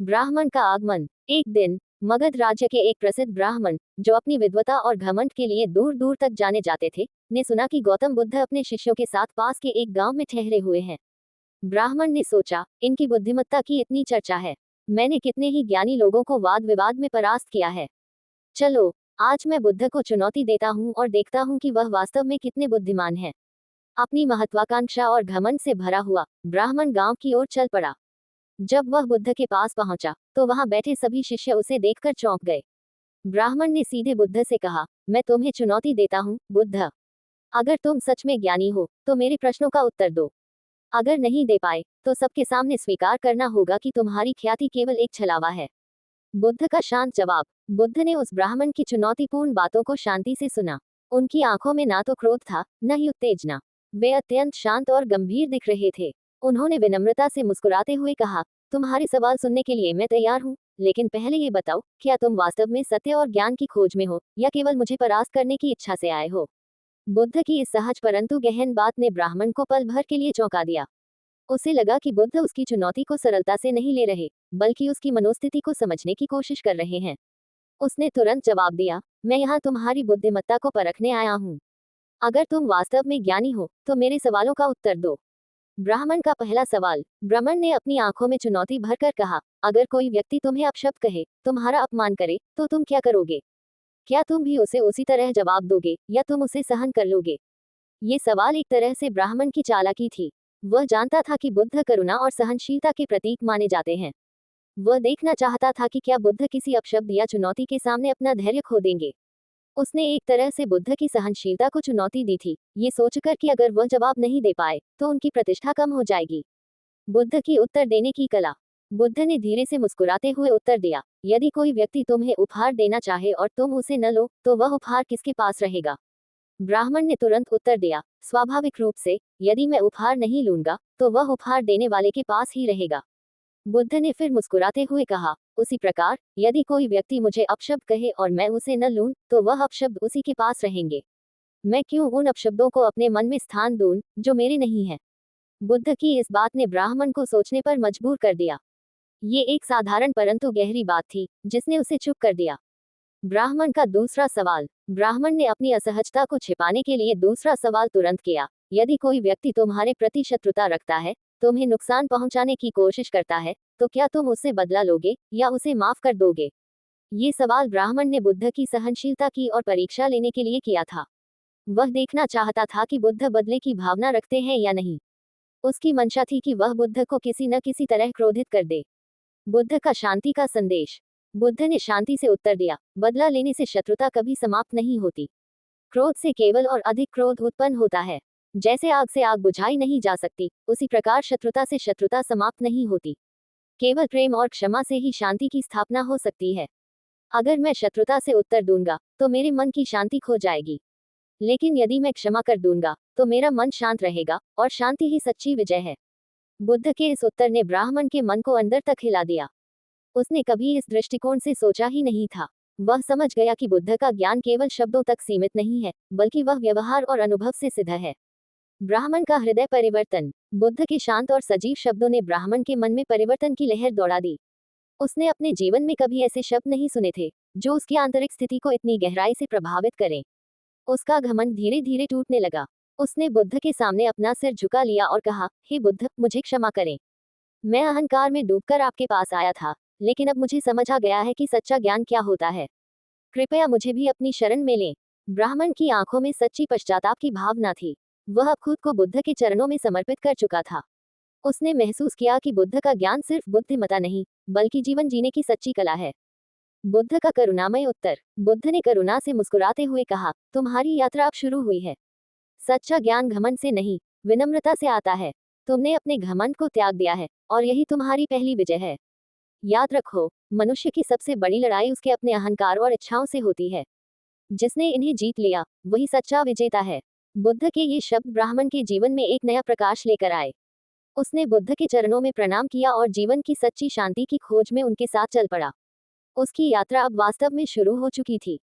ब्राह्मण का आगमन। एक दिन मगध राज्य के एक प्रसिद्ध ब्राह्मण, जो अपनी विद्वता और घमंड के लिए दूर दूर तक जाने जाते थे, ने सुना कि गौतम बुद्ध अपने शिष्यों के साथ पास के एक गांव में ठहरे हुए हैं। ब्राह्मण ने सोचा, इनकी बुद्धिमत्ता की इतनी चर्चा है, मैंने कितने ही ज्ञानी लोगों को वाद विवाद में परास्त किया है। चलो, आज मैं बुद्ध को चुनौती देता हूँ और देखता हूँ कि वह वास्तव में कितने बुद्धिमान है। अपनी महत्वाकांक्षा और घमंड से भरा हुआ ब्राह्मण गांव की ओर चल पड़ा। जब वह बुद्ध के पास पहुंचा, तो वहां बैठे सभी शिष्य उसे देखकर चौंक गए। ब्राह्मण ने सीधे बुद्ध से कहा, मैं तुम्हें चुनौती देता हूँ, बुद्ध। अगर तुम सच में ज्ञानी हो, तो मेरे प्रश्नों का उत्तर दो। अगर नहीं दे पाए, तो सबके सामने स्वीकार करना होगा कि तुम्हारी ख्याति केवल एक छलावा है। बुद्ध का शांत जवाब। बुद्ध ने उस ब्राह्मण की चुनौतीपूर्ण बातों को शांति से सुना। उनकी आंखों में ना तो क्रोध था, न ही उत्तेजना। वे अत्यंत शांत और गंभीर दिख रहे थे। उन्होंने विनम्रता से मुस्कुराते हुए कहा, तुम्हारे सवाल सुनने के लिए मैं तैयार हूँ, लेकिन पहले ये बताओ, क्या तुम वास्तव में सत्य और ज्ञान की खोज में हो, या केवल मुझे परास्त करने की इच्छा से आए हो? बुद्ध की इस सहज परंतु गहन बात ने ब्राह्मण को पल भर के लिए चौंका दिया। उसे लगा कि बुद्ध उसकी चुनौती को सरलता से नहीं ले रहे, बल्कि उसकी मनोस्थिति को समझने की कोशिश कर रहे हैं। उसने तुरंत जवाब दिया, मैं यहाँ तुम्हारी बुद्धिमत्ता को परखने आया हूँ। अगर तुम वास्तव में ज्ञानी हो, तो मेरे सवालों का उत्तर दो। ब्राह्मण का पहला सवाल। ब्राह्मण ने अपनी आंखों में चुनौती भरकर कहा, अगर कोई व्यक्ति तुम्हें अपशब्द कहे, तुम्हारा अपमान करे, तो तुम क्या करोगे? क्या तुम भी उसे उसी तरह जवाब दोगे, या तुम उसे सहन कर लोगे? ये सवाल एक तरह से ब्राह्मण की चालाकी थी। वह जानता था कि बुद्ध करुणा और सहनशीलता के प्रतीक माने जाते हैं। वह देखना चाहता था कि क्या बुद्ध किसी अपशब्द या चुनौती के सामने अपना धैर्य खो देंगे। उसने एक तरह से बुद्ध की सहनशीलता को चुनौती दी थी, ये सोचकर कि अगर वह जवाब नहीं दे पाए, तो उनकी प्रतिष्ठा कम हो जाएगी। बुद्ध की उत्तर देने की कला। बुद्ध ने धीरे से मुस्कुराते हुए उत्तर दिया, यदि कोई व्यक्ति तुम्हें उपहार देना चाहे और तुम उसे न लो, तो वह उपहार किसके पास रहेगा? ब्राह्मण ने तुरंत उत्तर दिया, स्वाभाविक रूप से, यदि मैं उपहार नहीं लूंगा, तो वह उपहार देने वाले के पास ही रहेगा। बुद्ध ने फिर मुस्कुराते हुए कहा, उसी प्रकार, यदि कोई व्यक्ति मुझे अपशब्द कहे और मैं उसे न लूं, तो वह अपशब्द उसी के पास रहेंगे। मैं क्यों उन अपशब्दों को अपने मन में स्थान दूं, जो मेरे नहीं है? बुद्ध की इस बात ने ब्राह्मण को सोचने पर मजबूर कर दिया। ये एक साधारण परंतु गहरी बात थी, जिसने उसे चुप कर दिया। ब्राह्मण का दूसरा सवाल। ब्राह्मण ने अपनी असहजता को छिपाने के लिए दूसरा सवाल तुरंत किया, यदि कोई व्यक्ति तुम्हारे प्रति शत्रुता रखता है, तुम्हें नुकसान पहुंचाने की कोशिश करता है, तो क्या तुम उससे बदला लोगे, या उसे माफ कर दोगे? ये सवाल ब्राह्मण ने बुद्ध की सहनशीलता की और परीक्षा लेने के लिए किया था। वह देखना चाहता था कि बुद्ध बदले की भावना रखते हैं या नहीं। उसकी मंशा थी कि वह बुद्ध को किसी न किसी तरह क्रोधित कर दे। बुद्ध का शांति का संदेश। बुद्ध ने शांति से उत्तर दिया, बदला लेने से शत्रुता कभी समाप्त नहीं होती। क्रोध से केवल और अधिक क्रोध उत्पन्न होता है। जैसे आग से आग बुझाई नहीं जा सकती, उसी प्रकार शत्रुता से शत्रुता समाप्त नहीं होती। केवल प्रेम और क्षमा से ही शांति की स्थापना हो सकती है। अगर मैं शत्रुता से उत्तर दूंगा, तो मेरे मन की शांति खो जाएगी। लेकिन यदि मैं क्षमा कर दूंगा, तो मेरा मन शांत रहेगा, और शांति ही सच्ची विजय है। बुद्ध के इस उत्तर ने ब्राह्मण के मन को अंदर तक हिला दिया। उसने कभी इस दृष्टिकोण से सोचा ही नहीं था। वह समझ गया कि बुद्ध का ज्ञान केवल शब्दों तक सीमित नहीं है, बल्कि वह व्यवहार और अनुभव से सिद्ध है। ब्राह्मण का हृदय परिवर्तन। बुद्ध के शांत और सजीव शब्दों ने ब्राह्मण के मन में परिवर्तन की लहर दौड़ा दी। उसने अपने जीवन में कभी ऐसे शब्द नहीं सुने थे, जो उसकी आंतरिक स्थिति को इतनी गहराई से प्रभावित करें। उसका घमंड धीरे धीरे टूटने लगा। उसने बुद्ध के सामने अपना सिर झुका लिया और कहा, हे बुद्ध, मुझे क्षमा करें। मैं अहंकार में डूबकर आपके पास आया था, लेकिन अब मुझे समझ आ गया है कि सच्चा ज्ञान क्या होता है। कृपया मुझे भी अपनी शरण में लें। ब्राह्मण की आंखों में सच्ची पश्चाताप की भावना थी। वह अब खुद को बुद्ध के चरणों में समर्पित कर चुका था। उसने महसूस किया कि बुद्ध का ज्ञान सिर्फ बुद्धिमत्ता नहीं, बल्कि जीवन जीने की सच्ची कला है। बुद्ध का करुणामय उत्तर। बुद्ध ने करुणा से मुस्कुराते हुए कहा, तुम्हारी यात्रा अब शुरू हुई है। सच्चा ज्ञान घमंड से नहीं, विनम्रता से आता है। तुमने अपने घमंड को त्याग दिया है, और यही तुम्हारी पहली विजय है। याद रखो, मनुष्य की सबसे बड़ी लड़ाई उसके अपने अहंकार और इच्छाओं से होती है। जिसने इन्हें जीत लिया, वही सच्चा विजेता है। बुद्ध के ये शब्द ब्राह्मण के जीवन में एक नया प्रकाश लेकर आए। उसने बुद्ध के चरणों में प्रणाम किया और जीवन की सच्ची शांति की खोज में उनके साथ चल पड़ा। उसकी यात्रा अब वास्तव में शुरू हो चुकी थी।